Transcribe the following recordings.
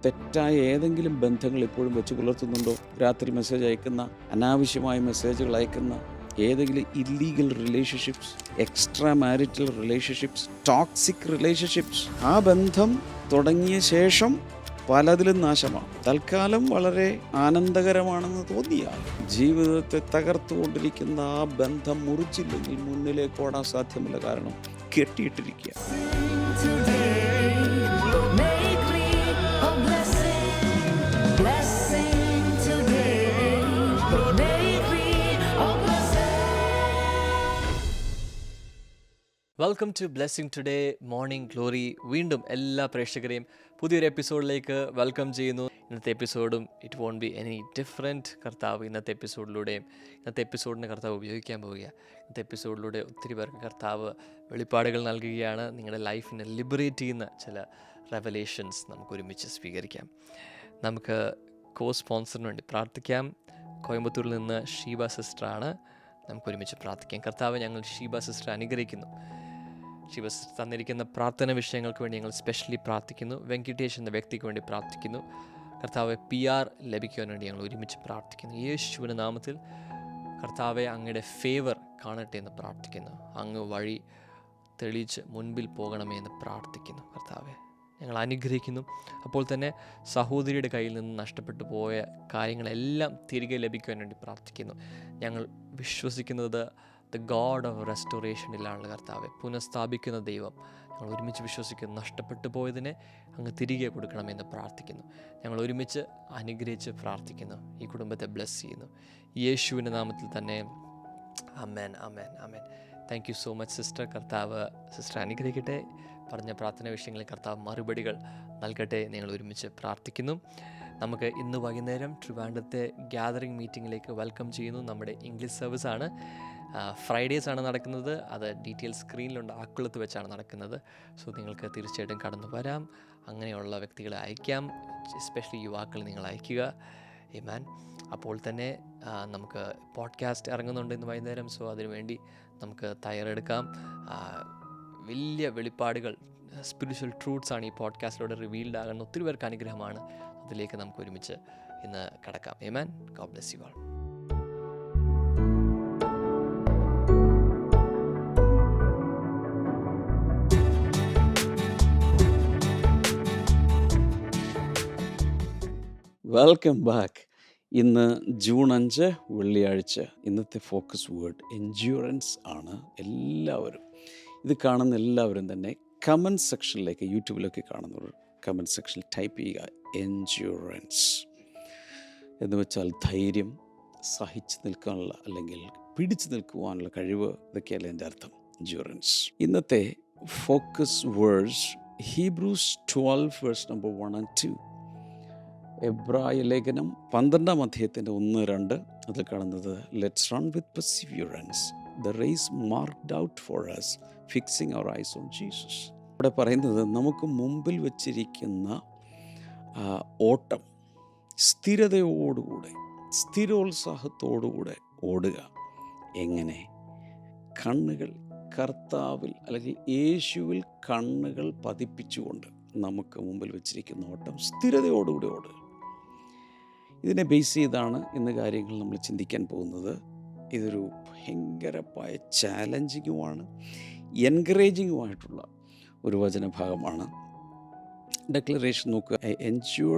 തെറ്റായ ഏതെങ്കിലും ബന്ധങ്ങൾ ഇപ്പോഴും വെച്ച് പുലർത്തുന്നുണ്ടോ? രാത്രി മെസ്സേജ് അയക്കുന്ന, അനാവശ്യമായ മെസ്സേജുകൾ അയക്കുന്ന ഏതെങ്കിലും illegal relationships, extra marital relationships, toxic relationships, ആ ബന്ധം തുടങ്ങിയ ശേഷം പലതിലും നാശമാണ്. തൽക്കാലം വളരെ ആനന്ദകരമാണെന്ന് തോന്നിയാൽ ജീവിതത്തെ തകർത്തുകൊണ്ടിരിക്കുന്ന ആ ബന്ധം മുറിച്ചില്ലെങ്കിൽ മുന്നിലേക്ക് ഓടാൻ സാധ്യമല്ല. കാരണം കെട്ടിയിട്ടിരിക്കുക. Welcome to blessing today morning glory. വീണ്ടും എല്ലാ പ്രേക്ഷകരെയും പുതിയൊരു എപ്പിസോഡിലേക്ക് വെൽക്കം ചെയ്യുന്നു. ഇന്നത്തെ എപ്പിസോഡും it won't be any different. കർത്താവ് ഇന്നത്തെ എപ്പിസോഡിന് കർത്താവ് ഉപയോഗിക്കാൻ പോവുക. ഇന്നത്തെ എപ്പിസോഡിലൂടെ ഒത്തിരി പേർക്ക് കർത്താവ് വെളിപ്പാടുകൾ നൽകുകയാണ്. നിങ്ങളുടെ ലൈഫിനെ ലിബറേറ്റ് ചെയ്യുന്ന ചില റെവലേഷൻസ് നമുക്ക് ഒരുമിച്ച് സ്വീകരിക്കാം. നമുക്ക് കോ സ്പോൺസറിന് വേണ്ടി പ്രാർത്ഥിക്കാം. കോയമ്പത്തൂരിൽ നിന്ന് ഷീബ സിസ്റ്ററാണ്. നമുക്ക് ഒരുമിച്ച് പ്രാർത്ഥിക്കാം. കർത്താവ്, ഞങ്ങൾ ഷീബ സിസ്റ്റർ അനുഗ്രഹിക്കുന്നു. ഷീബ സിസ്റ്റർ തന്നിരിക്കുന്ന പ്രാർത്ഥന വിഷയങ്ങൾക്ക് വേണ്ടി ഞങ്ങൾ സ്പെഷ്യലി പ്രാർത്ഥിക്കുന്നു. വെങ്കിടേഷ് എന്ന വ്യക്തിക്ക് വേണ്ടി പ്രാർത്ഥിക്കുന്നു. കർത്താവെ, PR ലഭിക്കുവാൻ വേണ്ടി ഞങ്ങൾ ഒരുമിച്ച് പ്രാർത്ഥിക്കുന്നു. യേശുവിൻ്റെ നാമത്തിൽ കർത്താവെ, അങ്ങയുടെ ഫേവർ കാണട്ടെ എന്ന് പ്രാർത്ഥിക്കുന്നു. അങ്ങ് വഴി തെളിയിച്ച് മുൻപിൽ പോകണമേ എന്ന് പ്രാർത്ഥിക്കുന്നു. കർത്താവെ, ഞങ്ങൾ അനുഗ്രഹിക്കുന്നു. അപ്പോൾ തന്നെ സഹോദരിയുടെ കയ്യിൽ നിന്ന് നഷ്ടപ്പെട്ടു പോയ കാര്യങ്ങളെല്ലാം തിരികെ ലഭിക്കുവാൻ വേണ്ടി പ്രാർത്ഥിക്കുന്നു. ഞങ്ങൾ വിശ്വസിക്കുന്നത് ദ ഗോഡ് ഓഫ് റെസ്റ്റോറേഷനിലാണ് കർത്താവെ, പുനഃസ്ഥാപിക്കുന്ന ദൈവം. ഞങ്ങൾ ഒരുമിച്ച് വിശ്വസിക്കുന്നു. നഷ്ടപ്പെട്ടു പോയതിനെ അങ്ങ് തിരികെ കൊടുക്കണമെന്ന് പ്രാർത്ഥിക്കുന്നു. ഞങ്ങൾ ഒരുമിച്ച് അനുഗ്രഹിച്ച് പ്രാർത്ഥിക്കുന്നു. ഈ കുടുംബത്തെ ബ്ലെസ് ചെയ്യുന്നു യേശുവിൻ്റെ നാമത്തിൽ തന്നെ. ആമേൻ, ആമേൻ, ആമേൻ. Thank you so much sister. കർത്താവ് സിസ്റ്റർ അനുഗ്രഹിക്കട്ടെ. പറഞ്ഞ പ്രാർത്ഥന വിഷയങ്ങളിൽ കർത്താവ് മറുപടികൾ നൽകട്ടെ. നിങ്ങൾ ഒരുമിച്ച് പ്രാർത്ഥിക്കുന്നു. നമുക്ക് ഇന്ന് വൈകുന്നേരം ട്രിവാൻഡ്രത്തെ ഗ്യാതറിംഗ് മീറ്റിങ്ങിലേക്ക് വെൽക്കം ചെയ്യുന്നു. നമ്മുടെ ഇംഗ്ലീഷ് സർവീസാണ്. ഫ്രൈഡേസ് ആണ് നടക്കുന്നത്. അത് ഡീറ്റെയിൽ സ്ക്രീനിലുണ്ട്. ആക്കുളത്ത് വെച്ചാണ് നടക്കുന്നത്. സോ നിങ്ങൾക്ക് തീർച്ചയായിട്ടും കടന്നു വരാം. അങ്ങനെയുള്ള വ്യക്തികളെ അയക്കാം. എസ്പെഷ്യലി യുവാക്കൾ നിങ്ങൾ അയക്കുക. ആമേൻ. അപ്പോൾ തന്നെ നമുക്ക് പോഡ്കാസ്റ്റ് ഇറങ്ങുന്നുണ്ട് ഇന്ന് വൈകുന്നേരം. സോ അതിനുവേണ്ടി നമുക്ക് തയ്യാറെടുക്കാം. വലിയ വെളിപ്പാടുകൾ, സ്പിരിച്വൽ ട്രൂത്ത്സ് ആണ് ഈ പോഡ്കാസ്റ്റിലൂടെ റിവീൽഡ് ആകുന്ന. ഒത്തിരി പേർക്ക് അനുഗ്രഹമാണ്. അതിലേക്ക് നമുക്ക് ഒരുമിച്ച് ഇന്ന് കടക്കാം. ആമേൻ. God bless you all. Welcome back. ഇന്ന് ജൂൺ 5 വെള്ളിയാഴ്ച. ഇന്നത്തെ ഫോക്കസ് വേർഡ് എൻഡ്യൂറൻസ് ആണ്. എല്ലാവരും ഇത് കാണുന്ന എല്ലാവരും തന്നെ കമൻറ്റ് സെക്ഷനിലേക്ക്, യൂട്യൂബിലൊക്കെ കാണുന്നവർ കമൻറ്റ് സെക്ഷനിൽ ടൈപ്പ് ചെയ്യുക എൻഡ്യൂറൻസ് എന്ന് വെച്ചാൽ ധൈര്യം, സഹിച്ച് നിൽക്കാനുള്ള അല്ലെങ്കിൽ പിടിച്ചു നിൽക്കുവാനുള്ള കഴിവ്, ഇതൊക്കെയല്ല എൻ്റെ അർത്ഥം എൻഡ്യൂറൻസ്. ഇന്നത്തെ focus words Hebrews 12 verse number 1 and 2. എബ്രായ ലേഖനം 12-ാം അധ്യായത്തിൻ്റെ 1-2 അതിൽ കാണുന്നത് let's run with perseverance the race marked out for us fixing our eyes on Jesus. ഇവിടെ പറയുന്നത് നമുക്ക് മുമ്പിൽ വച്ചിരിക്കുന്ന ഓട്ടം സ്ഥിരതയോടുകൂടെ, സ്ഥിരോത്സാഹത്തോടുകൂടെ ഓടുക. എങ്ങനെ? കണ്ണുകൾ കർത്താവിൽ അല്ലെങ്കിൽ യേശുവിൽ കണ്ണുകൾ പതിപ്പിച്ചുകൊണ്ട് നമുക്ക് മുമ്പിൽ വച്ചിരിക്കുന്ന ഓട്ടം സ്ഥിരതയോടുകൂടി ഓടുക. ഇതിനെ ബേസ് ചെയ്താണ് ഇന്ന് കാര്യങ്ങൾ നമ്മൾ ചിന്തിക്കാൻ പോകുന്നത്. ഇതൊരു ഭയങ്കരമായ ചാലഞ്ചിങ്ങുമാണ്, എൻകറേജിങ്ങുമായിട്ടുള്ള ഒരു വചനഭാഗമാണ്. ഡെക്ലറേഷൻ നോക്കുക. I endure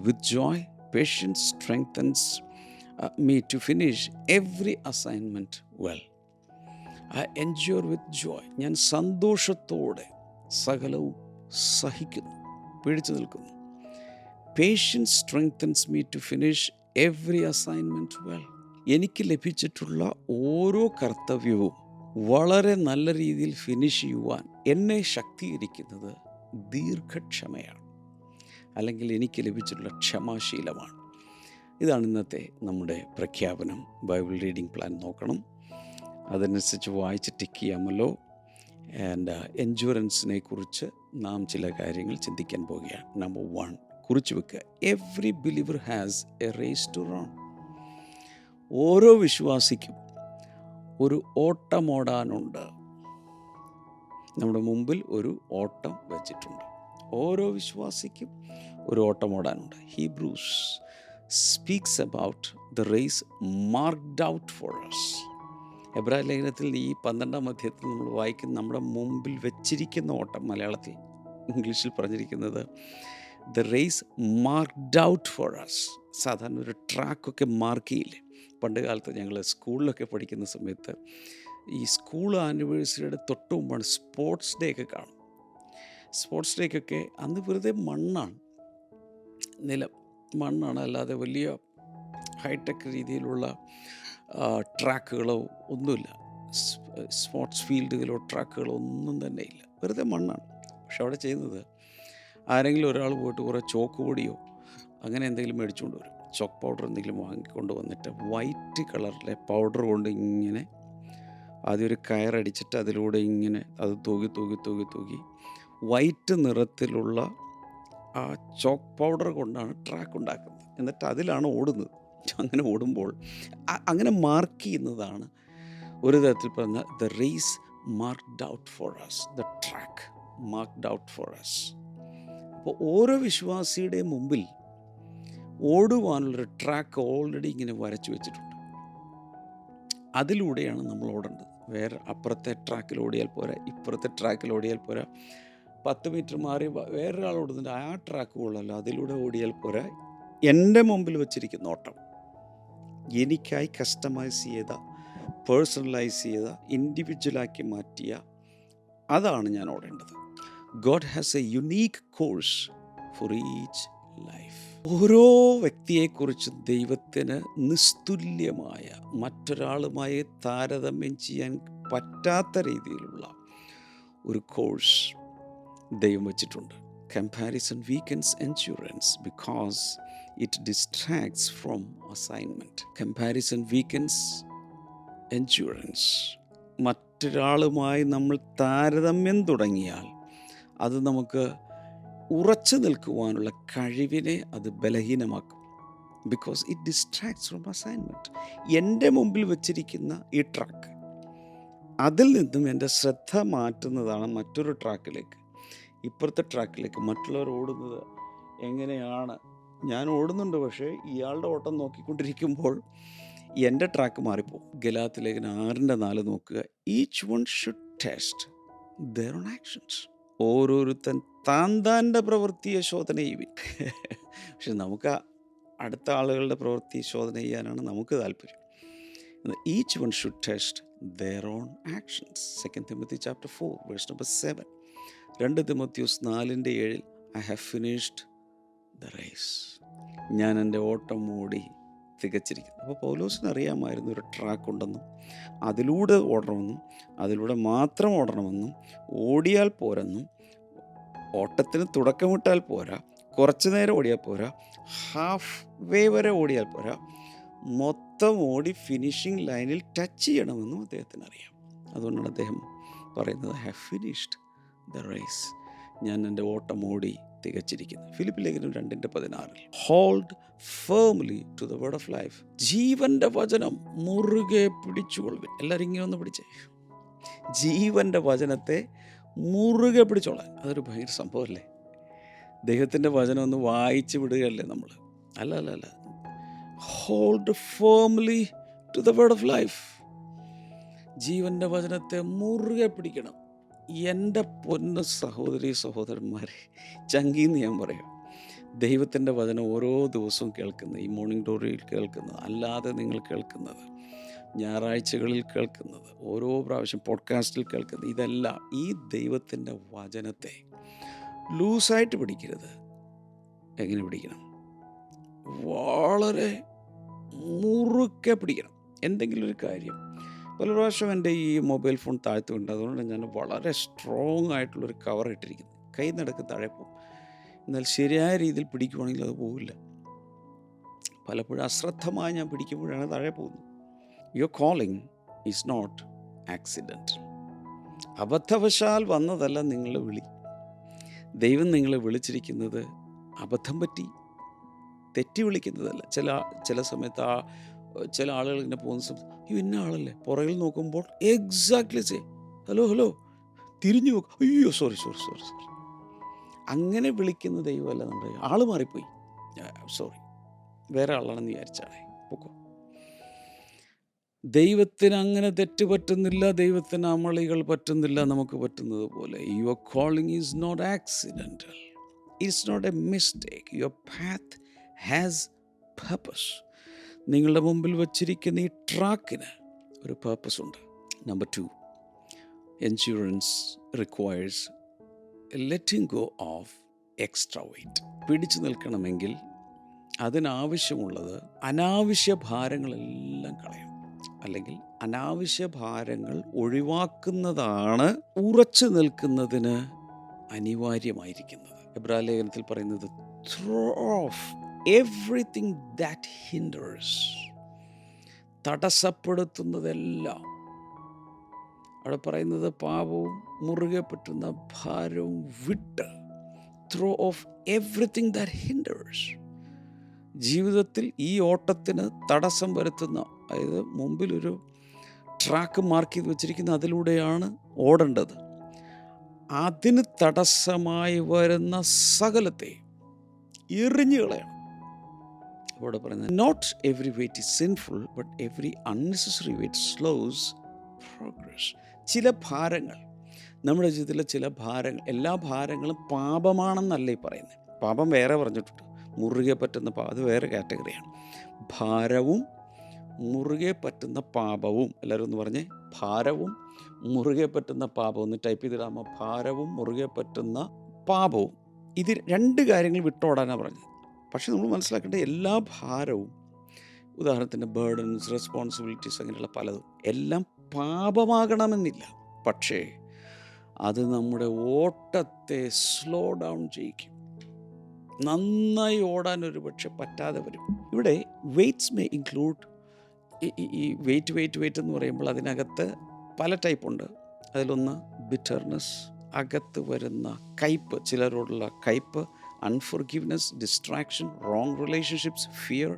with joy, patience strengthens me to finish every assignment well. I endure with joy. ഞാൻ സന്തോഷത്തോടെ സകലവും സഹിക്കുന്നു, പിടിച്ചു നിൽക്കുന്നു. Patience strengthens me to finish every assignment well. എനിക്ക് ലഭിച്ചിട്ടുള്ള ഓരോ കർത്തവ്യവും വളരെ നല്ല രീതിയിൽ ഫിനിഷ് ചെയ്യുവാൻ എന്നെ ശക്തീകരിക്കുന്നത് ദീർഘക്ഷമയാണ്, അല്ലെങ്കിൽ എനിക്ക് ലഭിച്ചിട്ടുള്ള ക്ഷമാശീലമാണ്. ഇതാണ് ഇന്നത്തെ നമ്മുടെ പ്രഖ്യാപനം. ബൈബിൾ റീഡിംഗ് പ്ലാൻ നോക്കണം, അതനുസരിച്ച് വായിച്ച് ടിക്ക് ചെയ്യാമല്ലോ. ആൻഡ് എൻഡ്യൂറൻസിനെ കുറിച്ച് നാം ചില കാര്യങ്ങൾ ചിന്തിക്കാൻ പോവുകയാണ്. നമ്പർ 1 കുറിച്ച് വെക്കുക. Every believer has a race to run. ഓരോ വിശ്വാസിക്കും ഒരു ഓട്ടമോടാനുണ്ട്. നമ്മുടെ മുമ്പിൽ ഒരു ഓട്ടം വച്ചിട്ടുണ്ട്. ഓരോ വിശ്വാസിക്കും ഒരു ഓട്ടം ഓടാനുണ്ട്. Hebrews speaks about the race marked out for us. എബ്രായ ലേഖനത്തിൽ ഈ 12-ാം അധ്യായത്തിൽ നമ്മൾ വായിക്കുന്ന നമ്മുടെ മുമ്പിൽ വെച്ചിരിക്കുന്ന ഓട്ടം, മലയാളത്തിൽ ഇംഗ്ലീഷിൽ പറഞ്ഞിരിക്കുന്നത് the race marked out for us. സാധാരണ ഒരു ട്രാക്കൊക്കെ മാർക്ക് ചെയ്യില്ലേ? പണ്ട് കാലത്ത് ഞങ്ങൾ സ്കൂളിലൊക്കെ പഠിക്കുന്ന സമയത്ത് ഈ സ്കൂൾ ആനിവേഴ്സറിയുടെ തൊട്ട് മുമ്പാണ് സ്പോർട്സ് ഡേ ഒക്കെ കാണും. സ്പോർട്സ് ഡേക്കൊക്കെ അന്ന് വെറുതെ മണ്ണാണ്, നിലം മണ്ണാണ്, അല്ലാതെ വലിയ ഹൈടെക് രീതിയിലുള്ള ട്രാക്കുകളോ ഒന്നുമില്ല. സ്പോർട്സ് ഫീൽഡുകളോ ട്രാക്കുകളോ ഒന്നും തന്നെ ഇല്ല, വെറുതെ മണ്ണാണ്. പക്ഷെ അവിടെ ചെയ്യുന്നത്, ആരെങ്കിലും ഒരാൾ പോയിട്ട് കുറേ ചോക്ക് പൊടിയോ അങ്ങനെ എന്തെങ്കിലും മേടിച്ചുകൊണ്ട് വരും, ചോക്ക് പൗഡർ എന്തെങ്കിലും വാങ്ങിക്കൊണ്ട് വന്നിട്ട് വൈറ്റ് കളറിലെ പൗഡർ കൊണ്ട് ഇങ്ങനെ ആദ്യം ഒരു കയറടിച്ചിട്ട് അതിലൂടെ ഇങ്ങനെ അത് തൂകി വൈറ്റ് നിറത്തിലുള്ള ആ ചോക്ക് പൗഡർ കൊണ്ടാണ് ട്രാക്ക് ഉണ്ടാക്കുന്നത്. എന്നിട്ട് അതിലാണ് ഓടുന്നത്. അങ്ങനെ ഓടുമ്പോൾ അങ്ങനെ മാർക്ക് ചെയ്യുന്നതാണ് ഒരു തരത്തിൽ പറഞ്ഞ the race marked out for us, the track marked out for us. അപ്പോൾ ഓരോ വിശ്വാസിയുടെയും മുമ്പിൽ ഓടുവാനുള്ളൊരു ട്രാക്ക് ഓൾറെഡി ഇങ്ങനെ വരച്ചു വെച്ചിട്ടുണ്ട്. അതിലൂടെയാണ് നമ്മൾ ഓടേണ്ടത്. വേറെ അപ്പുറത്തെ ട്രാക്കിൽ ഓടിയാൽ പോരാ, ഇപ്പുറത്തെ ട്രാക്കിൽ ഓടിയാൽ പോരാ, 10 മീറ്റർ മാറി വേറൊരാൾ ഓടുന്നുണ്ട്, ആ ട്രാക്ക് കൊള്ളല്ലോ, അതിലൂടെ ഓടിയാൽ പോരാ. എൻ്റെ മുമ്പിൽ വെച്ചിരിക്കുന്ന ഓട്ടം, എനിക്കായി കസ്റ്റമൈസ് ചെയ്ത, പേഴ്സണലൈസ് ചെയ്ത, ഇൻഡിവിജ്വലാക്കി മാറ്റിയ, അതാണ് ഞാൻ ഓടേണ്ടത്. God has a unique course for each life. ഓരോ വ്യക്തിയെക്കുറിച്ചും ദൈവത്തിന് നിസ്തുല്യമായ, മറ്റൊരാളുമായി താരതമ്യം ചെയ്യാൻ പറ്റാത്ത രീതിയിലുള്ള ഒരു കോഴ്സ് ദൈവം വച്ചിട്ടുണ്ട്. Comparison weakens endurance because it distracts from assignment. Comparison weakens endurance. മറ്റൊരാളുമായി നമ്മൾ താരതമ്യം തുടങ്ങിയാൽ അത് നമുക്ക് ഉറച്ചു നിൽക്കുവാനുള്ള കഴിവിനെ അത് ബലഹീനമാക്കും. Because it distracts from assignment. എൻ്റെ മുമ്പിൽ വച്ചിരിക്കുന്ന ഈ ട്രാക്ക്, അതിൽ നിന്നും എൻ്റെ ശ്രദ്ധ മാറ്റുന്നതാണ് മറ്റൊരു ട്രാക്കിലേക്ക്, ഇപ്പുറത്തെ ട്രാക്കിലേക്ക്. മറ്റുള്ളവർ ഓടുന്നത് എങ്ങനെയാണ്, ഞാൻ ഓടുന്നുണ്ട്, പക്ഷേ ഇയാളുടെ ഓട്ടം നോക്കിക്കൊണ്ടിരിക്കുമ്പോൾ എൻ്റെ ട്രാക്ക് മാറിപ്പോകും. ഗലാത്യ ലേഖനം 6:4 നോക്കുക. Each one should test their own actions. ഓരോരുത്തൻ താൻ്റെ പ്രവൃത്തിയെ ശോധന ചെയ്യുവിൻ. പക്ഷെ നമുക്ക് അടുത്ത ആളുകളുടെ പ്രവൃത്തി ശോധന ചെയ്യാനാണ് നമുക്ക് താല്പര്യം. Each one should test their own actions. 2 Timothy chapter 4 verse number 7. 2 തിമോത്തിയോസ് 4:7 I have finished the race. ഞാൻ എൻ്റെ ഓട്ടം ഓടി തികച്ചിരിക്കുന്നു. അപ്പോൾ പൗലോസിന് അറിയാമായിരുന്നു ഒരു ട്രാക്ക് ഉണ്ടെന്നും അതിലൂടെ ഓടണമെന്നും അതിലൂടെ മാത്രം ഓടണമെന്നും ഓടിയാൽ പോരെന്നും ഓട്ടത്തിന് തുടക്കമിട്ടാൽ പോരാ, കുറച്ച് നേരം ഓടിയാൽ പോരാ, ഹാഫ് വേ വരെ ഓടിയാൽ പോരാ, മൊത്തം ഓടി ഫിനിഷിംഗ് ലൈനിൽ ടച്ച് ചെയ്യണമെന്നും അദ്ദേഹത്തിന് അറിയാം. അതുകൊണ്ടാണ് അദ്ദേഹം പറയുന്നത് I have finished the race. ഞാൻ എൻ്റെ ഓട്ടം ഓടി തികച്ചിരിക്കുന്നു. ഫിലിപ്പി ലേഖനം 2:16 hold firmly to the word of life. ജീവൻ്റെ വചനം മുറുകെ പിടിച്ചുകൊള്ളുവിൻ. എല്ലാവരും ഇങ്ങനെ ഒന്ന് പിടിച്ചേ. ജീവൻ്റെ വചനത്തെ മുറുകെ പിടിച്ചോളാൻ. അതൊരു ഭയങ്കര സംഭവമല്ലേ? ദൈവത്തിൻ്റെ വചനം ഒന്ന് വായിച്ച് വിടുകയല്ലേ നമ്മൾ? അല്ല. Hold firmly to the word of life. ജീവൻ്റെ വചനത്തെ മുറുകെ പിടിക്കണം. എൻ്റെ പൊന്ന സഹോദരി സഹോദരന്മാരെ, ചങ്കീന്ന് ഞാൻ പറയാം, ദൈവത്തിൻ്റെ വചനം ഓരോ ദിവസവും കേൾക്കുന്നത്, ഈ മോർണിംഗ് ഗ്ലോറിയിൽ കേൾക്കുന്നത്, അല്ലാതെ നിങ്ങൾ കേൾക്കുന്നത്, ഞായറാഴ്ചകളിൽ കേൾക്കുന്നത്, ഓരോ പ്രാവശ്യം പോഡ്കാസ്റ്റിൽ കേൾക്കുന്നത്, ഇതെല്ലാം ഈ ദൈവത്തിൻ്റെ വചനത്തെ ലൂസായിട്ട് പിടിക്കരുത്. എങ്ങനെ പിടിക്കണം? വളരെ മുറുക്കെ പിടിക്കണം. എന്തെങ്കിലും ഒരു കാര്യം, പല പ്രാവശ്യം എൻ്റെ ഈ മൊബൈൽ ഫോൺ താഴ്ത്തുണ്ട്, അതുകൊണ്ട് ഞാൻ വളരെ സ്ട്രോങ് ആയിട്ടുള്ളൊരു കവർ ഇട്ടിരിക്കുന്നു. കൈ നടക്ക് താഴെ പോകും. എന്നാൽ ശരിയായ രീതിയിൽ പിടിക്കുവാണെങ്കിൽ അത് പോവില്ല. പലപ്പോഴും അശ്രദ്ധമായി ഞാൻ പിടിക്കുമ്പോഴാണ് താഴെ പോകുന്നത്. Your calling is not accident. അബദ്ധവശാൽ വന്നതല്ല നിങ്ങളുടെ വിളി. ദൈവം നിങ്ങളെ വിളിച്ചിരിക്കുന്നത് അബദ്ധം പറ്റി തെറ്റി വിളിക്കുന്നതല്ല. ചില സമയത്ത് ചില ആളുകൾ ഇങ്ങനെ പോകുന്ന സമയത്ത് ഇന്ന ആളല്ലേ, പുറകിൽ നോക്കുമ്പോൾ എക്സാക്ട്ലി ഹലോ തിരിഞ്ഞു നോക്കും, അയ്യോ സോറി. അങ്ങനെ വിളിക്കുന്ന ദൈവമല്ല നമ്മുടെ ആള് മാറിപ്പോയി, സോറി, വേറെ ആളാണെന്ന് വിചാരിച്ചാണേ പൊക്കോ. ദൈവത്തിന് അങ്ങനെ തെറ്റ് പറ്റുന്നില്ല, ദൈവത്തിന് അമളികൾ പറ്റുന്നില്ല, നമുക്ക് പറ്റുന്നത് പോലെ. Your calling is not accidental, it's not a mistake. Your path has purpose. നിങ്ങളുടെ മുമ്പിൽ വച്ചിരിക്കുന്ന ഈ ട്രാക്കിന് ഒരു പർപ്പസ് ഉണ്ട്. Number 2, endurance requires letting go of extra weight. പിടിച്ചു നിൽക്കണമെങ്കിൽ അതിനാവശ്യമുള്ളത് അനാവശ്യ ഭാരങ്ങളെല്ലാം കളയണം, അല്ലെങ്കിൽ അനാവശ്യ ഭാരങ്ങൾ ഒഴിവാക്കുന്നതാണ് ഉറച്ചു നിൽക്കുന്നതിന് അനിവാര്യമായിരിക്കുന്നത്. എബ്രായ ലേഖനത്തിൽ പറയുന്നത് throw off everything that hinders, തടസ്സപ്പെടുത്തുന്നതെല്ലാം. അവിടെ പറയുന്നത് പാപവും മുറുകെ പറ്റുന്ന ഭാരവും വിട്ട്, throw off everything that hinders. ജീവിതത്തിൽ ഈ ഓട്ടത്തിന് തടസ്സം വരുത്തുന്ന, അതായത് മുമ്പിലൊരു ട്രാക്ക് മാർക്ക് ചെയ്ത് വെച്ചിരിക്കുന്ന, അതിലൂടെയാണ് ഓടേണ്ടത്. അതിന് തടസ്സമായി വരുന്ന സകലത്തെ എറിഞ്ഞു കളയണം. അവിടെ പറയുന്നത് not every weight is sinful but every unnecessary weight slows progress. ചില ഭാരങ്ങൾ, നമ്മുടെ ജീവിതത്തിലെ ചില ഭാരങ്ങൾ, എല്ലാ ഭാരങ്ങളും പാപമാണെന്നല്ല ഈ പറയുന്നത്. പാപം വേറെ പറഞ്ഞിട്ടുണ്ട്, മുറുകെ പറ്റുന്ന അത് വേറെ കാറ്റഗറിയാണ്. ഭാരവും മുറുകെ പറ്റുന്ന പാപവും, എല്ലാവരും ഒന്ന് പറഞ്ഞേ, ഭാരവും മുറുകെ പറ്റുന്ന പാപവും. ഒന്ന് ടൈപ്പ് ചെയ്തിടാമോ? ഭാരവും മുറുകെ പറ്റുന്ന പാപവും. ഇത് 2 കാര്യങ്ങൾ വിട്ടോടാനാണ് പറഞ്ഞത്. പക്ഷെ നമ്മൾ മനസ്സിലാക്കേണ്ട, എല്ലാ ഭാരവും, ഉദാഹരണത്തിന് ബേർഡൻസ്, റെസ്പോൺസിബിലിറ്റീസ്, അങ്ങനെയുള്ള പലതും എല്ലാം പാപമാകണമെന്നില്ല. പക്ഷേ അത് നമ്മുടെ ഓട്ടത്തെ സ്ലോ ഡൗൺ ചെയ്യിക്കും. നന്നായി ഓടാൻ ഒരു പക്ഷെ പറ്റാതെ വരും. ഇവിടെ വെയ്റ്റ്സ് മേ ഇൻക്ലൂഡ്, ഈ വെയിറ്റ് എന്ന് പറയുമ്പോൾ അതിനകത്ത് പല ടൈപ്പുണ്ട്. അതിലൊന്ന് ബിറ്റർനെസ്, അകത്ത് വരുന്ന കയ്പ്, ചിലരോടുള്ള കയ്പ്, unforgiveness, distraction, wrong relationships, fear,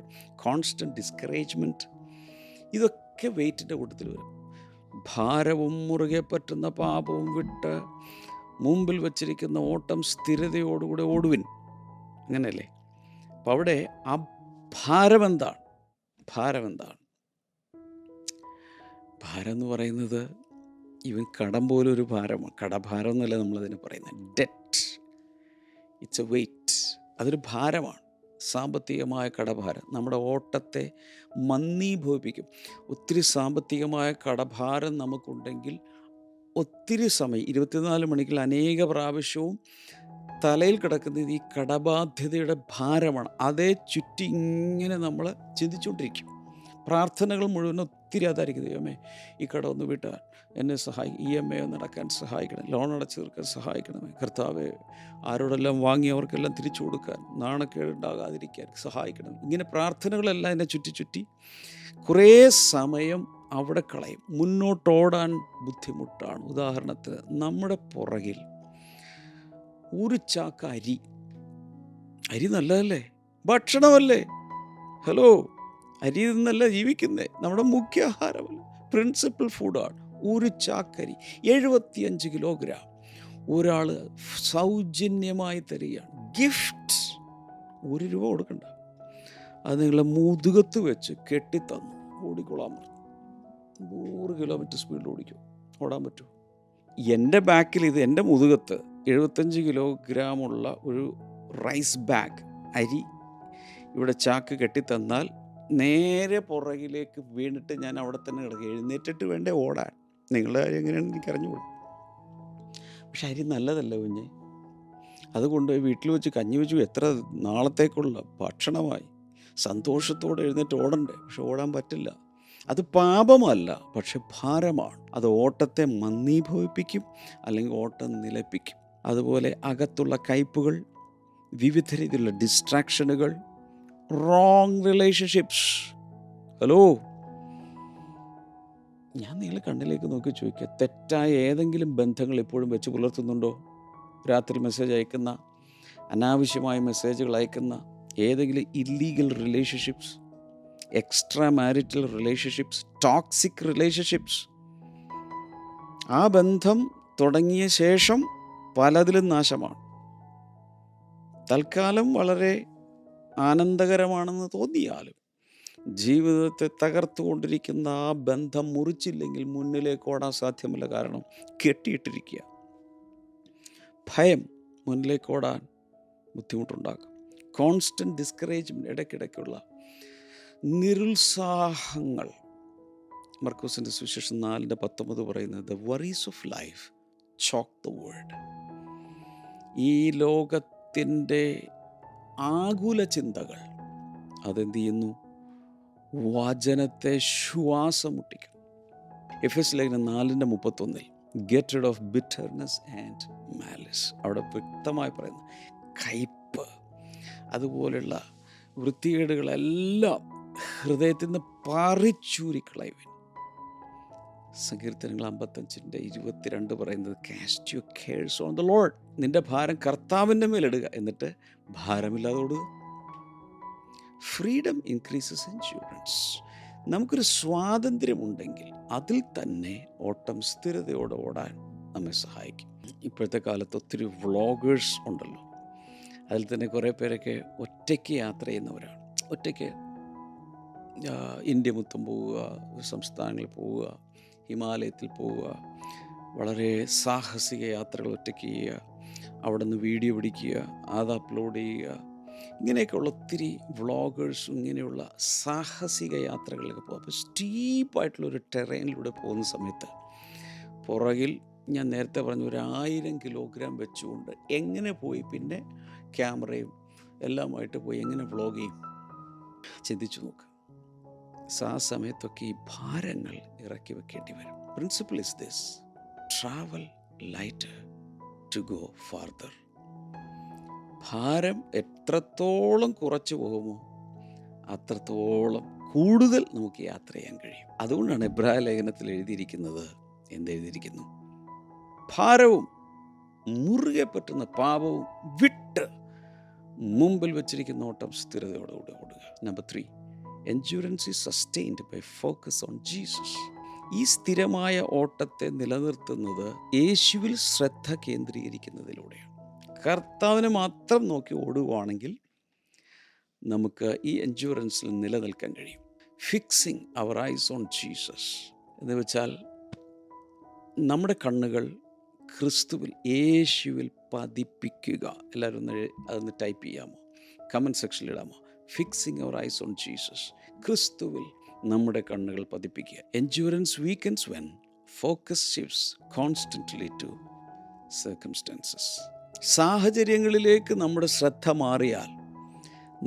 constant discouragement. ഇതൊക്കെ വെയിറ്റിൻ്റെ കൂട്ടത്തിൽ വരും. ഭാരവും മുറുകെ പറ്റുന്ന പാപവും വിട്ട് മുമ്പിൽ വച്ചിരിക്കുന്ന ഓട്ടം സ്ഥിരതയോടുകൂടെ ഓടുവിൻ. അങ്ങനെയല്ലേ? അപ്പം അവിടെ ആ ഭാരം എന്താണ്? ഭാരം എന്ന് പറയുന്നത് ഇവൻ കടം പോലും ഒരു ഭാരമാണ്. കടഭാരം എന്നല്ല നമ്മളതിന് പറയുന്നത്. Debt, it's a weight. അതൊരു ഭാരമാണ്. സാമ്പത്തികമായ കടഭാരം നമ്മുടെ ഓട്ടത്തെ മന്ദീഭവിപ്പിക്കും. ഒത്തിരി സാമ്പത്തികമായ കടഭാരം നമുക്കുണ്ടെങ്കിൽ ഒത്തിരി സമയം, 24 മണിക്കൂർ അനേക പ്രാവശ്യവും തലയിൽ കിടക്കുന്നത് ഈ കടബാധ്യതയുടെ ഭാരമാണ്. അതേ ചുറ്റി ഇങ്ങനെ നമ്മൾ ചിന്തിച്ചുകൊണ്ടിരിക്കും. പ്രാർത്ഥനകൾ മുഴുവൻ ഒത്തിരി അതായിരിക്കും. ദൈവമേ, ഈ കട ഒന്ന് വീട്ടാൻ എന്നെ EMI ഒന്ന് അടക്കാൻ സഹായിക്കണം, ലോൺ അടച്ചു തീർക്കാൻ സഹായിക്കണമേ കർത്താവേ, ആരോടെല്ലാം വാങ്ങി അവർക്കെല്ലാം തിരിച്ചു കൊടുക്കാൻ, നാണക്കേടുണ്ടാകാതിരിക്കാൻ സഹായിക്കണം. ഇങ്ങനെ പ്രാർത്ഥനകളെല്ലാം എന്നെ ചുറ്റി കുറേ സമയം അവിടെ കളയും. മുന്നോട്ടോടാൻ ബുദ്ധിമുട്ടാണ്. ഉദാഹരണത്തിന്, നമ്മുടെ പുറകിൽ ഒരു ചാക്ക് അരി നല്ലതല്ലേ, ഭക്ഷണമല്ലേ? ഹലോ, അരി നിന്നല്ല ജീവിക്കുന്നേ, നമ്മുടെ മുഖ്യ ആഹാരമല്ല, പ്രിൻസിപ്പൽ ഫുഡാണ്. ഒരു ചാക്കരി 75 കിലോഗ്രാം ഒരാൾ സൗജന്യമായി തരികയാണ്, ഗിഫ്റ്റ്. 1 രൂപ കൊടുക്കണ്ട. അത് നിങ്ങളെ മുതുകത്ത് വെച്ച് കെട്ടിത്തന്നു. ഓടിക്കൊള്ളാൻ പറഞ്ഞു. 100 കിലോമീറ്റർ സ്പീഡിൽ ഓടാൻ പറ്റുമോ? എൻ്റെ ബാക്കിൽ, ഇത് എൻ്റെ മുതുകത്ത് 75 കിലോഗ്രാമുള്ള ഒരു റൈസ് ബാഗ് അരി ഇവിടെ ചാക്ക് കെട്ടിത്തന്നാൽ നേരെ പുറകിലേക്ക് വീണിട്ട് ഞാൻ അവിടെ തന്നെ കിടക്കുക. എഴുന്നേറ്റിട്ട് വേണ്ടേ ഓടാൻ. നിങ്ങളുടെ കാര്യം എങ്ങനെയാണെന്ന് എനിക്ക് അറിഞ്ഞുകൂടും. പക്ഷെ അരി നല്ലതല്ല കുഞ്ഞെ. അതുകൊണ്ട് വീട്ടിൽ വെച്ച് കഞ്ഞി വെച്ചു എത്ര നാളത്തേക്കുള്ള ഭക്ഷണമായി സന്തോഷത്തോടെ എഴുന്നേറ്റ് ഓടണ്ടേ. പക്ഷെ ഓടാൻ പറ്റില്ല. അത് പാപമല്ല, പക്ഷെ ഭാരമാണ്. അത് ഓട്ടത്തെ മന്ദീഭവിപ്പിക്കും, അല്ലെങ്കിൽ ഓട്ടം നിലപ്പിക്കും. അതുപോലെ അകത്തുള്ള കയ്പുകൾ, വിവിധ രീതിയിലുള്ള ഡിസ്ട്രാക്ഷനുകൾ, റോങ് റിലേഷൻഷിപ്സ്. ഹലോ, ഞാൻ നിങ്ങളുടെ കണ്ണിലേക്ക് നോക്കി ചോദിക്കുക, തെറ്റായ ഏതെങ്കിലും ബന്ധങ്ങൾ ഇപ്പോഴും വെച്ച് പുലർത്തുന്നുണ്ടോ? രാത്രി മെസ്സേജ് അയക്കുന്ന, അനാവശ്യമായ മെസ്സേജുകൾ അയക്കുന്ന ഏതെങ്കിലും illegal relationships, extra marital relationships, toxic relationships. ആ ബന്ധം തുടങ്ങിയ ശേഷം പലതിലും നാശമാണ്. തൽക്കാലം വളരെ ആനന്ദകരമാണെന്ന് തോന്നിയാലും ജീവിതത്തെ തകർത്തുകൊണ്ടിരിക്കുന്ന ആ ബന്ധം മുറിച്ചില്ലെങ്കിൽ മുന്നിലേക്ക് ഓടാൻ സാധ്യമല്ല. കാരണം കെട്ടിയിട്ടിരിക്കുക. ഭയം മുന്നിലേക്ക് ഓടാൻ ബുദ്ധിമുട്ടുണ്ടാക്കും. Constant discouragement, ഇടയ്ക്കിടയ്ക്കുള്ള നിരുത്സാഹങ്ങൾ. മർക്കോസിൻ്റെ സുവിശേഷം 4:19 പറയുന്നത്, the worries of life choke the word. ഈ ലോകത്തിൻ്റെ ആകുല ചിന്തകൾ അതെന്ത് ചെയ്യുന്നു? വചനത്തെ ശ്വാസം മുട്ടിക്കും. എഫെസ്യ ലേഖനം 4:31 get rid of bitterness and malice. അവിടെ വ്യക്തമായി പറയുന്നു, കയ്പ് അതുപോലുള്ള വൃത്തികേടുകളെല്ലാം ഹൃദയത്തിൽ നിന്ന് പറിച്ചൂരിക്കളയുവിൻ. സങ്കീർത്തനങ്ങൾ 55:22 പറയുന്നത്, cast your cares on the lord. നിന്റെ ഭാരം കർത്താവിൻ്റെ മേലിടുക, എന്നിട്ട് ഭാരമില്ലാതെ ഓടുക. Freedom increases endurance. നമുക്കൊരു സ്വാതന്ത്ര്യമുണ്ടെങ്കിൽ അതിൽ തന്നെ ഓട്ടം സ്ഥിരതയോടെ ഓടാൻ നമ്മെ സഹായിക്കും. ഇപ്പോഴത്തെ കാലത്ത് ഒത്തിരി വ്ളോഗേഴ്സ് ഉണ്ടല്ലോ. അതിൽ തന്നെ കുറേ പേരൊക്കെ ഒറ്റയ്ക്ക് യാത്ര ചെയ്യുന്നവരാണ്. ഒറ്റയ്ക്ക് ഇന്ത്യ മൊത്തം പോവുക, സംസ്ഥാനങ്ങളിൽ പോവുക, ഹിമാലയത്തിൽ പോവുക, വളരെ സാഹസിക യാത്രകൾ ഒറ്റയ്ക്ക് ചെയ്യുക, അവിടെ നിന്ന് വീഡിയോ പിടിക്കുക, അത് അപ്ലോഡ് ചെയ്യുക. ഇങ്ങനെയൊക്കെയുള്ള ഒത്തിരി വ്ളോഗേഴ്സും ഇങ്ങനെയുള്ള സാഹസിക യാത്രകളിലൊക്കെ പോകും. അപ്പോൾ സ്റ്റീപ്പായിട്ടുള്ളൊരു ടെറൈനിലൂടെ പോകുന്ന സമയത്ത് പുറകിൽ ഞാൻ നേരത്തെ പറഞ്ഞ 1000 കിലോഗ്രാം വെച്ചുകൊണ്ട് എങ്ങനെ പോയി പിന്നെ ക്യാമറയും എല്ലാമായിട്ട് പോയി എങ്ങനെ വ്ളോഗ് ചെയ്യും? ചിന്തിച്ചു നോക്ക്. ആ സമയത്തൊക്കെ ഈ ഭാരങ്ങൾ ഇറക്കി വെക്കേണ്ടി വരും. Principle is this: travel lighter to go farther. ഭാരം എത്രത്തോളം കുറച്ച് പോകുമോ അത്രത്തോളം കൂടുതൽ നമുക്ക് യാത്ര ചെയ്യാൻ കഴിയും. അതുകൊണ്ടാണ് എബ്രായ ലേഖനത്തിൽ എഴുതിയിരിക്കുന്നത്, എന്തെഴുതിയിരിക്കുന്നു? ഭാരവും മുറുകെ പറ്റുന്ന പാപവും വിട്ട് മുമ്പിൽ വെച്ചിരിക്കുന്ന ഓട്ടം സ്ഥിരതയോടുകൂടി ഓടുക. Number 3, endurance is sustained by focus on Jesus. ഈ സ്ഥിരമായ ഓട്ടത്തെ നിലനിർത്തുന്നത് യേശുവിൽ ശ്രദ്ധ കേന്ദ്രീകരിക്കുന്നതിലൂടെയാണ്. കർത്താവിനെ മാത്രം നോക്കി ഓടുകയാണെങ്കിൽ നമുക്ക് ഈ എൻഡ്യൂറൻസിൽ നിലനിൽക്കാൻ കഴിയും. Fixing our eyes on Jesus എന്ന് വെച്ചാൽ നമ്മുടെ കണ്ണുകൾ ക്രിസ്തുവിൽ, യേശുവിൽ പതിപ്പിക്കുക. എല്ലാവരും അതൊന്ന് ടൈപ്പ് ചെയ്യാമോ? കമൻറ്റ് സെക്ഷനിൽ ഇടാമോ? Fixing our eyes on Jesus. ക്രിസ്തുവിൽ നമ്മുടെ കണ്ണുകൾ പതിപ്പിക്കുക. Endurance weakens when focus shifts constantly to circumstances. സാഹചര്യങ്ങളിലേക്ക് നമ്മുടെ ശ്രദ്ധ മാറിയാൽ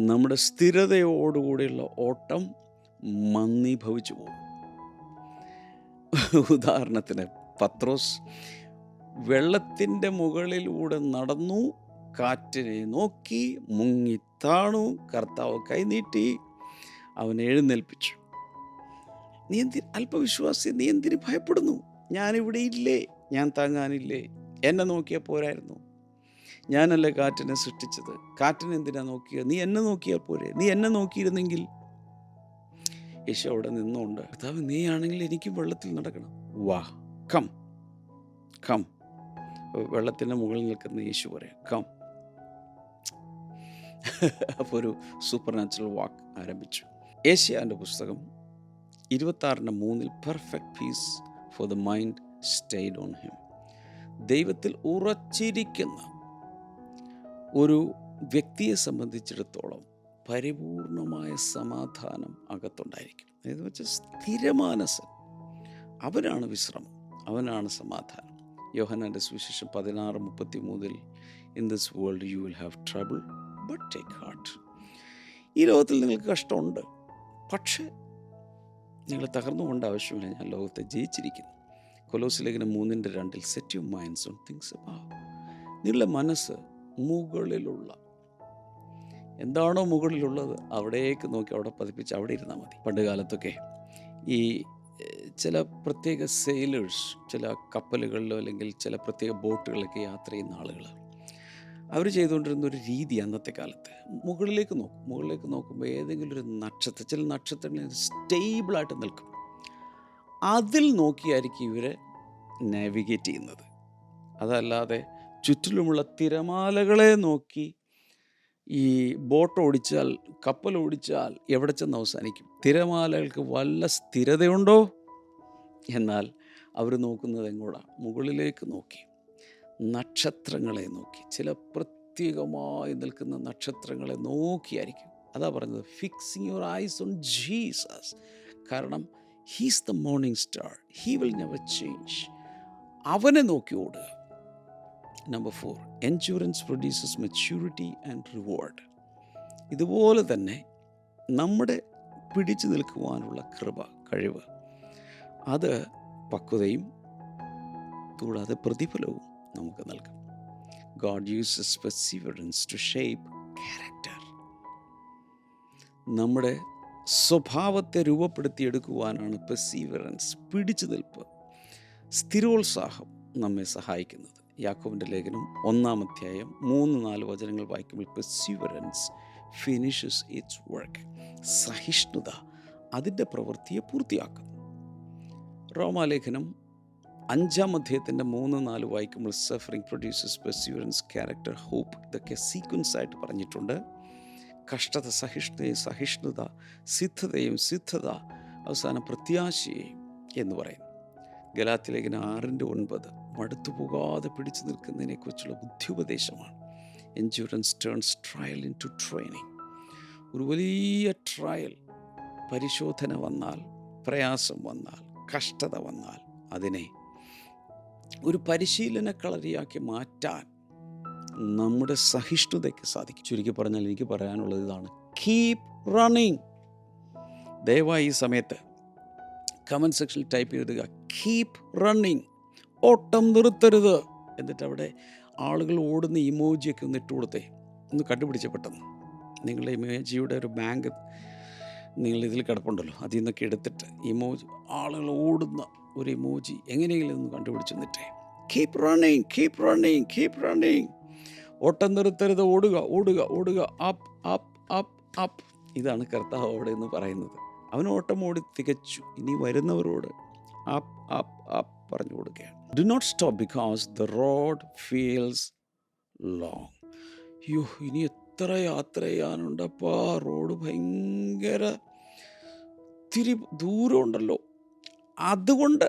നമ്മുടെ സ്ഥിരതയോടുകൂടിയുള്ള ഓട്ടം മന്ദീഭവിച്ചു പോകും. ഉദാഹരണത്തിന് പത്രോസ് വെള്ളത്തിൻ്റെ മുകളിലൂടെ നടന്നു, കാറ്റിനെ നോക്കി, മുങ്ങിത്താണു, കർത്താവ് കൈനീട്ടി അവനെ എഴുന്നേൽപ്പിച്ചു. നീ അല്പവിശ്വാസി, നീ എന്തിന് ഭയപ്പെടുന്നു? ഞാനിവിടെ ഇല്ലേ? ഞാൻ താങ്ങാനില്ലേ? എന്നെ നോക്കിയാൽ പോരായിരുന്നു? ഞാനല്ലേ കാറ്റിനെ സൃഷ്ടിച്ചത്? കാറ്റിനെ എന്തിനാ നോക്കിയത്? നീ എന്നെ നോക്കിയാൽ പോരെ? നീ എന്നെ നോക്കിയിരുന്നെങ്കിൽ. യേശു അവിടെ നിന്നുകൊണ്ട്, കർത്താവ് നീയാണെങ്കിൽ എനിക്കും വെള്ളത്തിൽ നടക്കണം. വാ, കം കം. വെള്ളത്തിൻ്റെ മുകളിൽ നിൽക്കുന്ന യേശു പറയാം, കം. അപ്പോൾ ഒരു സൂപ്പർ നാച്ചുറൽ വാക്ക് ആരംഭിച്ചു. ഏശയ്യാൻ്റെ പുസ്തകം 26:3 perfect peace for the mind stayed on him. ദൈവത്തിൽ ഉറച്ചിരിക്കുന്ന ഒരു വ്യക്തിയെ സംബന്ധിച്ചിടത്തോളം പരിപൂർണമായ സമാധാനം അകത്തുണ്ടായിരിക്കും. എന്ന് വെച്ചാൽ സ്ഥിരമാനസൻ, അവനാണ് വിശ്രമം, അവനാണ് സമാധാനം. യോഹന്നാൻ്റെ സുവിശേഷം 16:33 in this world you will have trouble but take heart. ഈ ലോകത്തിൽ നിങ്ങൾക്ക് കഷ്ടമുണ്ട്, പക്ഷേ നിങ്ങൾ തകർന്നു കൊണ്ട് ആവശ്യമില്ല, ഞാൻ ലോകത്തെ ജയിച്ചിരിക്കുന്നു. കൊലോസ്യ ലേഖനം 3:2 set your minds on things above. നിങ്ങളുടെ മനസ്സ് മുകളിലുള്ള, എന്താണോ മുകളിലുള്ളത് അവിടേക്ക് നോക്കി അവിടെ പതിപ്പിച്ച് അവിടെ ഇരുന്നാൽ മതി. പണ്ട് കാലത്തൊക്കെ ഈ ചില പ്രത്യേക സെയിലേഴ്സ് ചില കപ്പലുകളിലോ അല്ലെങ്കിൽ ചില പ്രത്യേക ബോട്ടുകളിലൊക്കെ യാത്ര ചെയ്യുന്ന ആളുകൾ അവർ ചെയ്തുകൊണ്ടിരുന്ന ഒരു രീതി അന്നത്തെ കാലത്ത്, മുകളിലേക്ക് നോക്കുമ്പോൾ ഏതെങ്കിലും ഒരു നക്ഷത്രം, ചില നക്ഷത്രങ്ങൾ സ്റ്റേബിളായിട്ട് നിൽക്കും, അതിൽ നോക്കിയായിരിക്കും ഇവർ നാവിഗേറ്റ് ചെയ്യുന്നത്. അതല്ലാതെ ചുറ്റിലുമുള്ള തിരമാലകളെ നോക്കി ഈ ബോട്ട് ഓടിച്ചാൽ, കപ്പൽ ഓടിച്ചാൽ എവിടെ ചെന്ന് അവസാനിക്കും? തിരമാലകൾക്ക് വല്ല സ്ഥിരതയുണ്ടോ? എന്നാൽ അവർ നോക്കുന്നത് എങ്ങോട്ടാ? മുകളിലേക്ക് നോക്കി, നക്ഷത്രങ്ങളെ നോക്കി, ചില പ്രത്യേകമായി നിൽക്കുന്ന നക്ഷത്രങ്ങളെ നോക്കിയായിരിക്കും. അതാ പറഞ്ഞത്, fixing your eyes on Jesus. കാരണം he's the morning star, he will never change. അവനെ നോക്കി ഓടുക. Number 4, endurance produces maturity and reward. ഇതുപോലെ തന്നെ നമ്മുടെ പിടിച്ചു നിൽക്കുവാനുള്ള കഴിവ്, അത് പക്വതയും കൂടാതെ പ്രതിഫലവും നമുക്ക് നൽകും. God uses perseverance to shape character. നമ്മുടെ സ്വഭാവത്തെ രൂപപ്പെടുത്തിയെടുക്കുവാനാണ് പെർസീവറൻസ്, പിടിച്ചു നിൽപ്പ്, സ്ഥിരോത്സാഹം നമ്മെ സഹായിക്കുന്നത്. യാക്കോബിൻ്റെ ലേഖനം 1-ാം അധ്യായം 3-4 വചനങ്ങൾ വായിക്കുമ്പോൾ പെർസീവറൻസ് ഫിനിഷസ് ഇറ്റ്സ് വർക്ക്. സഹിഷ്ണുത അതിൻ്റെ പ്രവൃത്തിയെ പൂർത്തിയാക്കുന്നു. റോമാലേഖനം 5-ാം അധ്യായത്തിൻ്റെ 3-4 വായിക്കുമ്പോൾ suffering produces perseverance, character, hope. ഇതൊക്കെ സീക്വൻസ് ആയിട്ട് പറഞ്ഞിട്ടുണ്ട്. കഷ്ടത സഹിഷ്ണുതയും, സഹിഷ്ണുത സിദ്ധതയും, സിദ്ധത അവസാനം പ്രത്യാശയും എന്ന് പറയും. ഗലാത്യലേഖനം 6-9 മടുത്തു പോകാതെ പിടിച്ചു നിൽക്കുന്നതിനെക്കുറിച്ചുള്ള ബുദ്ധിയുപദേശമാണ്. Endurance turns trial into training. ഒരു വലിയ ട്രയൽ, പരിശോധന വന്നാൽ, പ്രയാസം വന്നാൽ, കഷ്ടത വന്നാൽ അതിനെ ഒരു പരിശീലന കളരിയാക്കി മാറ്റാൻ നമ്മുടെ സഹിഷ്ണുതയ്ക്ക് സാധിക്കും. ചുരുക്കി പറഞ്ഞാൽ എനിക്ക് പറയാനുള്ളത് ഇതാണ്, കീപ് റണ്ണിങ്. ദയവായി ഈ സമയത്ത് കമൻറ്റ് സെക്ഷനിൽ ടൈപ്പ് ചെയ്തിടുക, കീപ് റണ്ണിങ്, ഓട്ടം നിർത്തരുത്. എന്നിട്ട് അവിടെ ആളുകൾ ഓടുന്ന ഇമോജിയൊക്കെ ഒന്ന് ഇട്ട് കൊടുത്തേ, ഒന്ന് കണ്ടുപിടിച്ച പെട്ടെന്ന്. നിങ്ങളുടെ ഇമോജിയുടെ ഒരു ബാങ്ക് നിങ്ങൾ ഇതിൽ കിടപ്പുണ്ടല്ലോ, അതിൽ നിന്നൊക്കെ എടുത്തിട്ട് ഇമോജി, ആളുകൾ ഓടുന്ന ഒരു ഇമോജി എങ്ങനെയെങ്കിലും ഒന്ന് കണ്ടുപിടിച്ച് നിന്നിട്ടേ. Keep running, keep running, keep running. ഓട്ടം നിർത്തരുത്, ഓടുക, ഓടുക, ഓടുക, അപ്പ് അപ്പ് അപ്പ് അപ്പ്. ഇതാണ് കർത്താവ് അവിടെ എന്ന് പറയുന്നത്. അവൻ ഓട്ടം ഓടി തികച്ചു. ഇനി വരുന്നവരോട് അപ്പ് അപ്പ് അപ്പ് പറഞ്ഞു കൊടുക്കുകയാണ്. Do not stop because the road feels long. അയ്യോ, ഇനി എത്ര യാത്ര ചെയ്യാനുണ്ടപ്പാ, റോഡ് ഭയങ്കര ഇത്തിരി ദൂരമുണ്ടല്ലോ, അതുകൊണ്ട്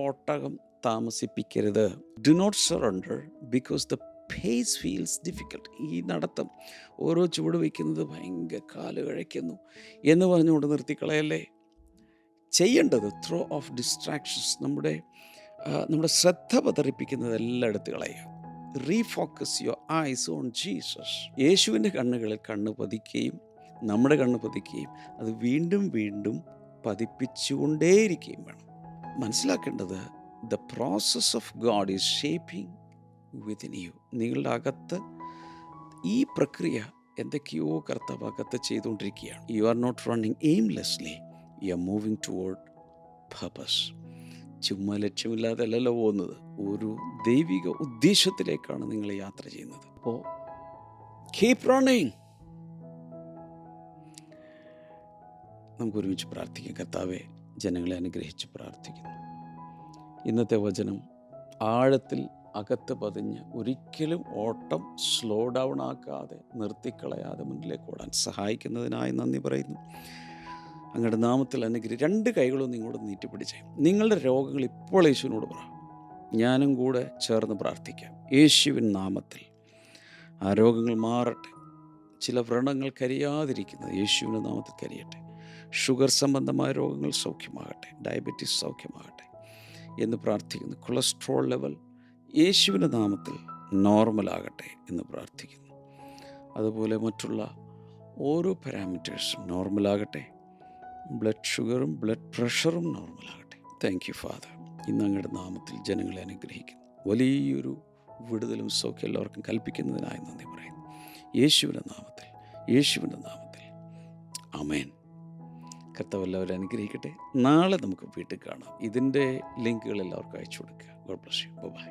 ഒട്ടകം താമസിപ്പിക്കരുത്. Do not surrender because the pace feels difficult. ഈ നടത്തം, ഓരോ ചുവട് വയ്ക്കുന്നത് ഭയങ്കര കാല് കഴിക്കുന്നു എന്ന് പറഞ്ഞുകൊണ്ട് നിർത്തിക്കളയല്ലേ. ചെയ്യേണ്ടത് ത്രോ ഓഫ് ഡിസ്ട്രാക്ഷൻസ്, നമ്മുടെ ശ്രദ്ധ പതറിപ്പിക്കുന്നതെല്ലാം എടുത്ത് കളയുക. Refocus your eyes on Jesus. യേശുവിൻ്റെ കണ്ണുകളിൽ കണ്ണ് പതിക്കുകയും നമ്മുടെ കണ്ണ് പതിക്കുകയും അത് വീണ്ടും വീണ്ടും പതിപ്പിച്ചുകൊണ്ടേയിരിക്കുകയും വേണം. മനസ്സിലാക്കേണ്ടത്, the process of God is shaping within you. നിങ്ങളുടെ അകത്ത് ഈ പ്രക്രിയ എന്തൊക്കെയോ കർത്താവ് അകത്ത് ചെയ്തുകൊണ്ടിരിക്കുകയാണ്. You are not running aimlessly, you are moving toward purpose. ചുമ്മാ ലക്ഷ്യമില്ലാതെ അല്ലല്ലോ പോകുന്നത്, ഒരു ദൈവിക ഉദ്ദേശത്തിലേക്കാണ് നിങ്ങൾ യാത്ര ചെയ്യുന്നത്. അപ്പോൾ കീപ് റണ്ണിങ്. നമുക്ക് ഒരുമിച്ച് പ്രാർത്ഥിക്കാം. കർത്താവെ, ജനങ്ങളെ അനുഗ്രഹിച്ച് പ്രാർത്ഥിക്കുന്നു. ഇന്നത്തെ വചനം ആഴത്തിൽ അകത്ത് പതിഞ്ഞ് ഒരിക്കലും ഓട്ടം സ്ലോ ഡൗൺ ആക്കാതെ നിർത്തിക്കളയാതെ മുന്നിലേക്ക് ഓടാൻ സഹായിക്കുന്നതിനായി നന്ദി പറയുന്നു. അങ്ങയുടെ നാമത്തിൽ അനുഗ്രഹിച്ച് 2 കൈകളും നിങ്ങളോട് നീട്ടിപ്പിടിച്ചേ. നിങ്ങളുടെ രോഗങ്ങൾ ഇപ്പോൾ യേശുവിനോട് പറ. ഞാനും കൂടെ ചേർന്ന് പ്രാർത്ഥിക്കാം. യേശുവിൻ നാമത്തിൽ ആ രോഗങ്ങൾ മാറട്ടെ. ചില വ്രണങ്ങൾ കരിയാതിരിക്കുന്നത് യേശുവിൻ്റെ നാമത്തിൽ കരിയട്ടെ. ഷുഗർ സംബന്ധമായ രോഗങ്ങൾ സൗഖ്യമാകട്ടെ. ഡയബറ്റീസ് സൗഖ്യമാകട്ടെ എന്ന് പ്രാർത്ഥിക്കുന്നു. കൊളസ്ട്രോൾ ലെവൽ യേശുവിൻ്റെ നാമത്തിൽ നോർമലാകട്ടെ എന്ന് പ്രാർത്ഥിക്കുന്നു. അതുപോലെ മറ്റുള്ള ഓരോ പാരാമീറ്റേഴ്സും നോർമലാകട്ടെ. ബ്ലഡ് ഷുഗറും ബ്ലഡ് പ്രഷറും നോർമലാകട്ടെ. Thank you father. ഇന്ന് അങ്ങയുടെ നാമത്തിൽ ജനങ്ങളെ അനുഗ്രഹിക്കുന്നു. വലിയൊരു വിടുതലും സൗഖ്യം എല്ലാവർക്കും കൽപ്പിക്കുന്നതിനായി നന്ദി പറയുന്നു. യേശുവിൻ്റെ നാമത്തിൽ, യേശുവിൻ്റെ നാമത്തിൽ ആമേൻ. കർത്താവ് എല്ലാവരും അനുഗ്രഹിക്കട്ടെ. നാളെ നമുക്ക് വീട്ടിൽ കാണാം. ഇതിൻ്റെ ലിങ്കുകൾ എല്ലാവർക്കും അയച്ചു കൊടുക്കുക. God bless you. ബൈ.